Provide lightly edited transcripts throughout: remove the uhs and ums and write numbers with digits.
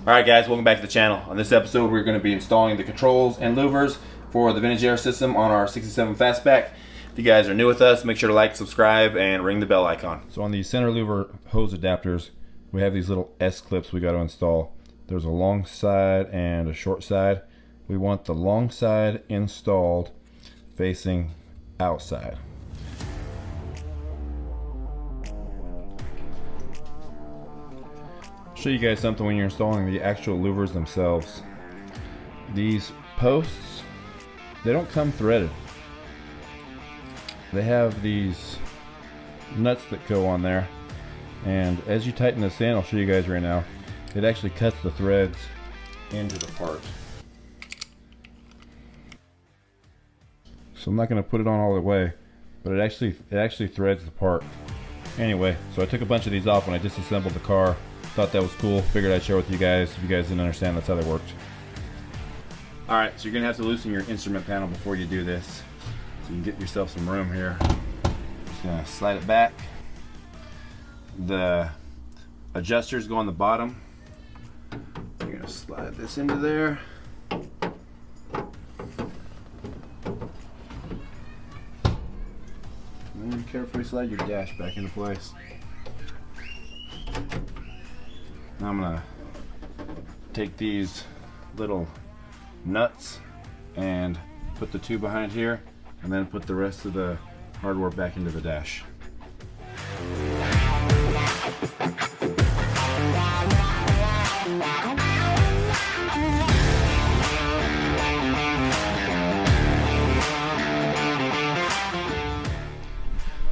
Alright guys, welcome back to the channel. On this episode we're going to be installing the controls and louvers for the vintage air system on our 67 Fastback. If you guys are new with us, make sure to like, subscribe, and ring the bell icon. So on these center louver hose adapters, we have these little S-clips we got to install. There's a long side and a short side. We want the long side installed facing outside. Show you guys something when you're installing the actual louvers themselves. These posts, they don't come threaded. They have these nuts that go on there, and as you tighten this in, I'll show you guys right now, it actually cuts the threads into the part. So I'm not going to put it on all the way, but it actually threads the part. Anyway, so I took a bunch of these off when I disassembled the car. Thought that was cool, figured I'd share with you guys. If you guys didn't understand, that's how they worked. Alright, so you're going to have to loosen your instrument panel before you do this. So you can get yourself some room here. Just going to slide it back. The adjusters go on the bottom. You're going to slide this into there. And then carefully slide your dash back into place. Now I'm going to take these little nuts and put the two behind here, and then put the rest of the hardware back into the dash.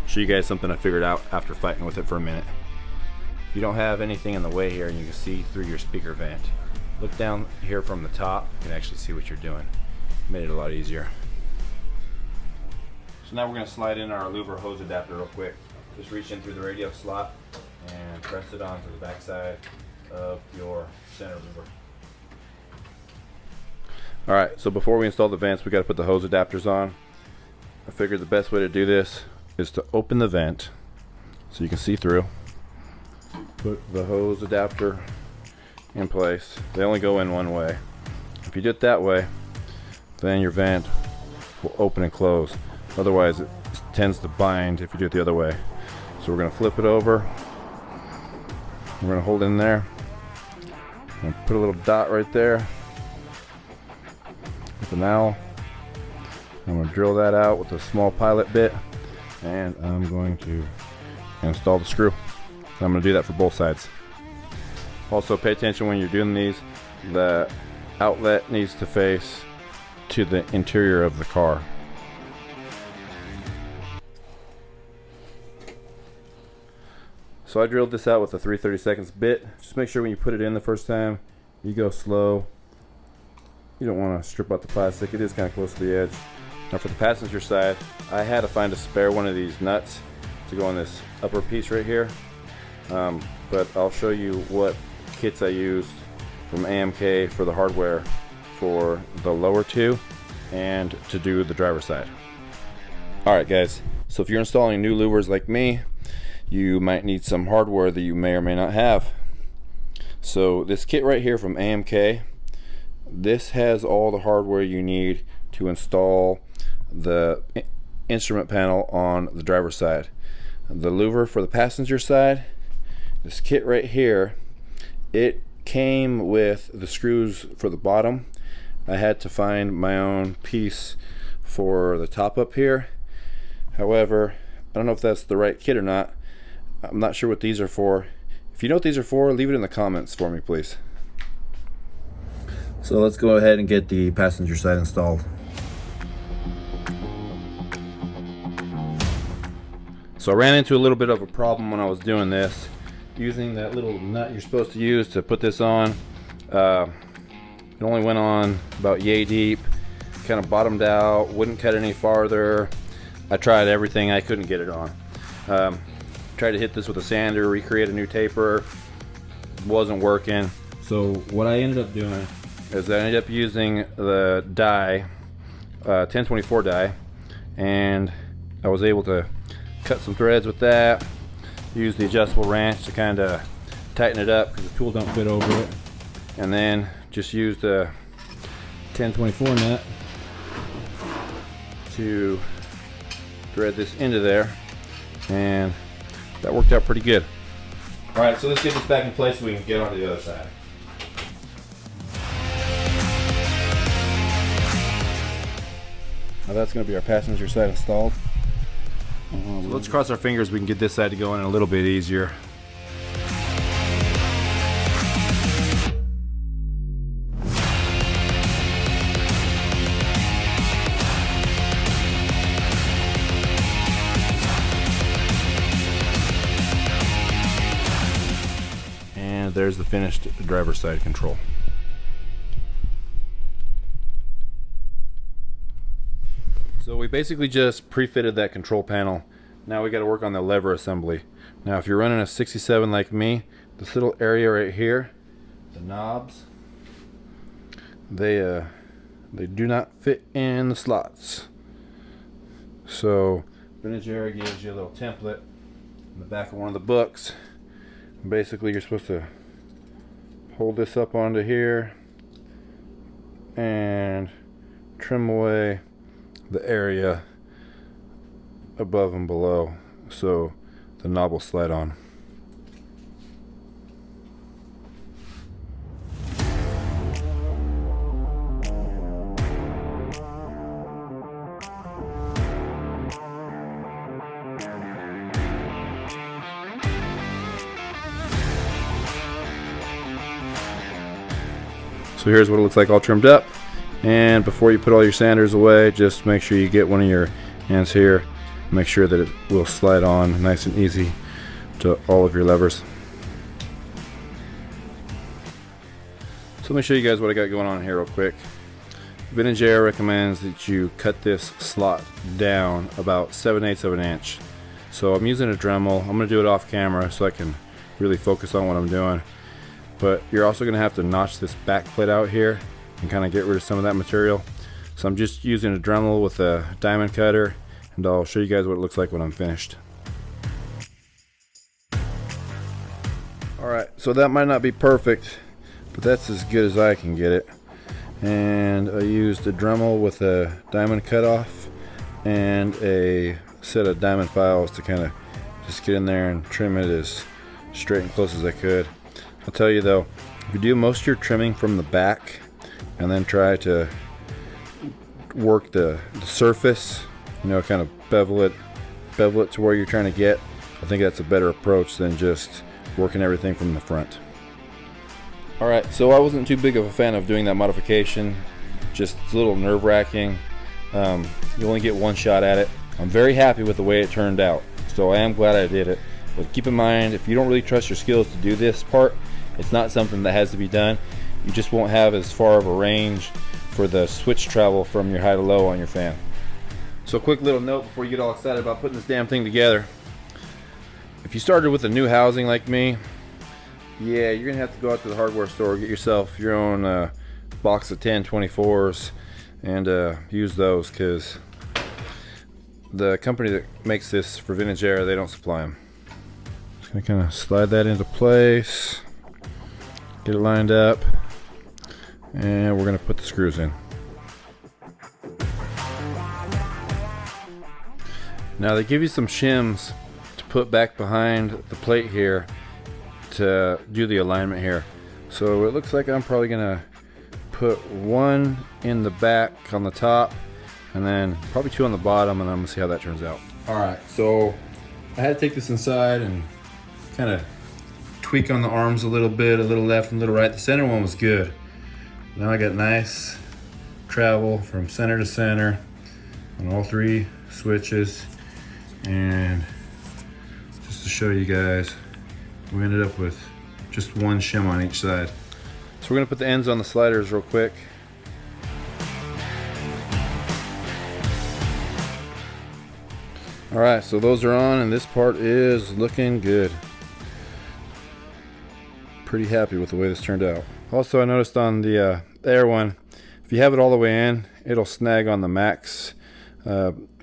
Show you guys something I figured out after fighting with it for a minute. If you don't have anything in the way here and you can see through your speaker vent, look down here from the top, you can actually see what you're doing. Made it a lot easier. So now we're going to slide in our louver hose adapter real quick. Just reach in through the radio slot and press it onto the back side of your center louver. Alright, so before we install the vents, we got to put the hose adapters on. I figured the best way to do this is to open the vent so you can see through. Put the hose adapter in place. They only go in one way. If you do it that way, then your vent will open and close. Otherwise it tends to bind if you do it the other way. So we're going to flip it over. We're going to hold it in there and put a little dot right there with an L. I'm going to drill that out with a small pilot bit, and I'm going to install the screw. I'm going to do that for both sides. Also pay attention when you're doing these. The outlet needs to face to the interior of the car. So I drilled this out with a 3/32 bit. Just make sure when you put it in the first time, you go slow. You don't want to strip out the plastic. It is kind of close to the edge. Now for the passenger side, I had to find a spare one of these nuts to go on this upper piece right here. But I'll show you what kits I used from AMK for the hardware for the lower two and to do the driver's side. Alright guys, so if you're installing new louvers like me, you might need some hardware that you may or may not have. So this kit right here from AMK, this has all the hardware you need to install the instrument panel on the driver's side. The louver for the passenger side, this kit right here, it came with the screws for the bottom. I had to find my own piece for the top up here. However, I don't know if that's the right kit or not. I'm not sure what these are for. If you know what these are for, leave it in the comments for me, please. So let's go ahead and get the passenger side installed. So I ran into a little bit of a problem when I was doing this. Using that little nut you're supposed to use to put this on. It only went on about yay deep. Kind of bottomed out, wouldn't cut any farther. I tried everything, I couldn't get it on. Tried to hit this with a sander, recreate a new taper. Wasn't working. So what I ended up doing is I ended up using the die, 1024 die, and I was able to cut some threads with that. Use the adjustable wrench to kind of tighten it up because the tool don't fit over it. and then just use the 1024 nut to thread this into there, and that worked out pretty good. All right, so let's get this back in place so we can get onto the other side. Now that's going to be our passenger side installed. So let's cross our fingers we can get this side to go in a little bit easier. And there's the finished driver's side control. So we basically just pre-fitted that control panel. Now we got to work on the lever assembly. Now if you're running a 67 like me, this little area right here, the knobs, they do not fit in the slots. So Vintage Era gives you a little template in the back of one of the books. Basically you're supposed to hold this up onto here and trim away the area above and below so the knob will slide on. So here's what it looks like all trimmed up. And before you put all your sanders away, just make sure you get one of your hands here. Make sure that it will slide on nice and easy to all of your levers. So let me show you guys what I got going on here real quick. Vintage Era recommends that you cut this slot down about 7/8 of an inch. So I'm using a Dremel. I'm going to do it off camera so I can really focus on what I'm doing. But you're also going to have to notch this back plate out here and kind of get rid of some of that material. So I'm just using a Dremel with a diamond cutter, and I'll show you guys what it looks like when I'm finished. Alright, so that might not be perfect, but that's as good as I can get it. And I used a Dremel with a diamond cutoff and a set of diamond files to kind of just get in there and trim it as straight and close as I could. I'll tell you though, if you do most of your trimming from the back and then try to work the surface, you know, kind of bevel it to where you're trying to get, I think that's a better approach than just working everything from the front. Alright, so I wasn't too big of a fan of doing that modification. Just a little nerve-wracking. You only get one shot at it. I'm very happy with the way it turned out, so I am glad I did it. But keep in mind, if you don't really trust your skills to do this part, it's not something that has to be done. You just won't have as far of a range for the switch travel from your high to low on your fan. So quick little note before you get all excited about putting this damn thing together. If you started with a new housing like me, yeah, you're gonna have to go out to the hardware store, get yourself your own box of 1024s and use those, because the company that makes this for Vintage Era, they don't supply them. Just gonna kind of slide that into place, get it lined up, and we're gonna put the screws in. Now they give you some shims to put back behind the plate here to do the alignment here. So it looks like I'm probably gonna put one in the back on the top and then probably two on the bottom, and I'm gonna see how that turns out. Alright, so I had to take this inside and kind of tweak on the arms a little bit, a little left and a little right. The center one was good. Now I got nice travel from center to center on all three switches. And just to show you guys, we ended up with just one shim on each side. So we're gonna put the ends on the sliders real quick. Alright, so those are on and this part is looking good. Pretty happy with the way this turned out. Also, I noticed on the Air one, if you have it all the way in, it'll snag on the max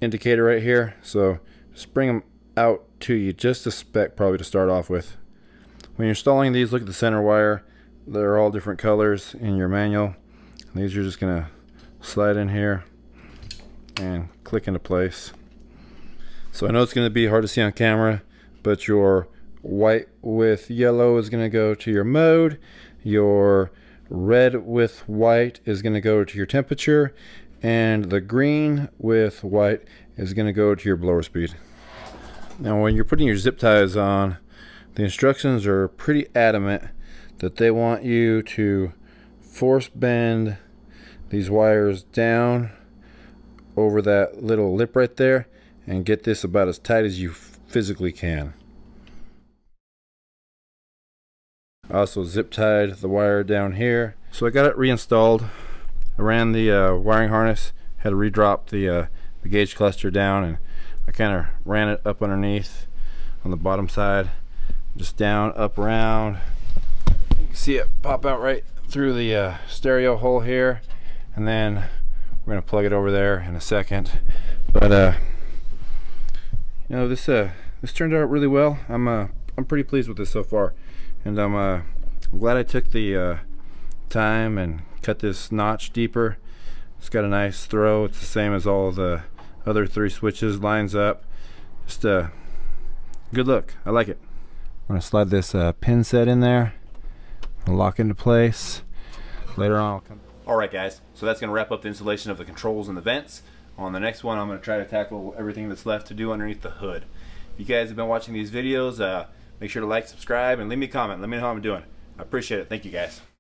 indicator right here. So just bring them out to you just a spec probably to start off with. When you're installing these, look at the center wire. They're all different colors in your manual. These are just gonna slide in here and click into place. So I know it's gonna be hard to see on camera, but your white with yellow is gonna go to your mode. Your red with white is gonna go to your temperature, and the green with white is gonna go to your blower speed. Now when you're putting your zip ties on, the instructions are pretty adamant that they want you to force bend these wires down over that little lip right there and get this about as tight as you physically can. I also zip tied the wire down here. So I got it reinstalled. I ran the wiring harness, had to redrop the gauge cluster down, and I kind of ran it up underneath on the bottom side, just down, up, around. You can see it pop out right through the stereo hole here, and then we're gonna plug it over there in a second. But you know, this turned out really well. I'm pretty pleased with this so far, and I'm glad I took the time and cut this notch deeper. It's got a nice throw. It's the same as all the other 3 switches. Lines up. Just a good look. I like it. I'm gonna slide this pin set in there and lock into place. Later on I'll come. Alright guys, so that's going to wrap up the installation of the controls and the vents. On the next one I'm going to try to tackle everything that's left to do underneath the hood. If you guys have been watching these videos, make sure to like, subscribe, and leave me a comment. Let me know how I'm doing. I appreciate it. Thank you guys.